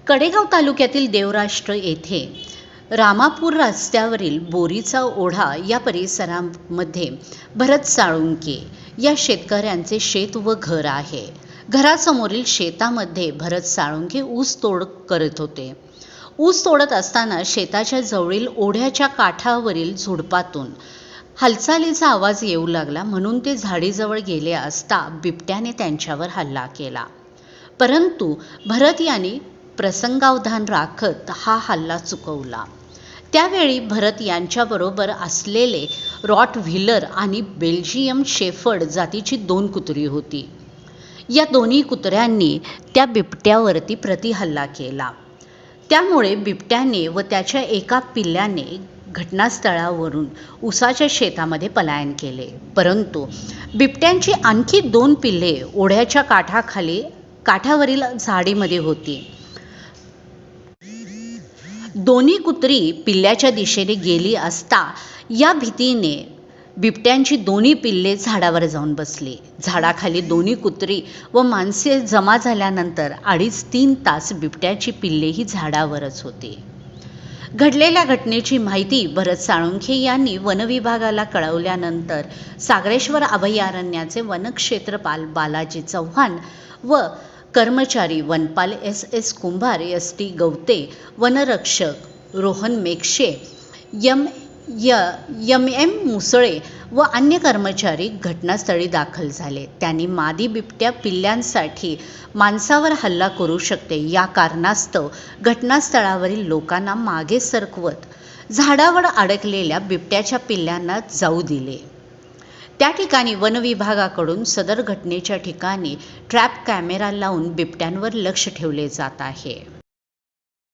कडेगाव तालुक्यातील देवराष्ट्र येथे रामापूर रस्त्यावरील बोरीचा ओढा या परिसरामध्ये भरत साळुंके या शेतकऱ्यांचे शेत व घर आहे. घरासमोरील शेतामध्ये भरत साळुंके ऊस तोड करत होते. ऊस तोडत असताना शेताच्या जवळील ओढ्याच्या काठावरील झुडपातून हालचालीचा आवाज येऊ लागला, म्हणून ते झाडीजवळ गेले असता बिबट्याने त्यांच्यावर हल्ला केला. परंतु भरत यांनी प्रसंगावधान राखत हा हल्ला चुकवला. त्यावेळी भरत यांच्याबरोबर असलेले रॉटव्हिलर आणि बेल्जियम शेफर्ड जातीची 2 कुत्री होती. या दोन्ही कुत्र्यांनी त्या बिबट्यावरती प्रतिहल्ला केला. त्यामुळे बिबट्याने व त्याच्या एका पिल्ल्याने घटनास्थळावरून ऊसाच्या शेतामध्ये पलायन केले. परंतु बिबट्यांची आणखी 2 पिल्ले ओढ्याच्या काठावरील झाडीमध्ये होती. दोन्ही कुत्री पिल्ल्याच्या दिशेने गेली असता या भीतीने बिबट्यांची दोन्ही पिल्ले झाडावर जाऊन बसली. झाडाखाली दोन्ही कुत्री व माणसे जमा झाल्यानंतर 2.5-3 तास बिबट्याची पिल्लेही झाडावरच होती. घडलेल्या घटनेची माहिती भरत साळुंखे यांनी वनविभागाला कळवल्यानंतर सागरेश्वर अभयारण्याचे वनक्षेत्रपाल बालाजी चव्हाण व कर्मचारी वनपाल S.S. कुंभार, S.T. गवते, वनरक्षक रोहन मेक्षे, M.M. मुसळे व अन्य कर्मचारी घटनास्थळी दाखल झाले. त्यांनी मादी बिबट्या पिल्ल्यांसाठी माणसावर हल्ला करू शकते या कारणास्तव घटनास्थळावरील लोकांना मागे सरकवत झाडावर अडकलेल्या बिबट्याच्या पिल्ल्यांना जाऊ दिले. त्या ठिकाणी वनविभागाकडून सदर घटनेच्या ठिकाणी ट्रॅप कॅमेरा लावून बिबट्यांवर लक्ष ठेवले जात आहे.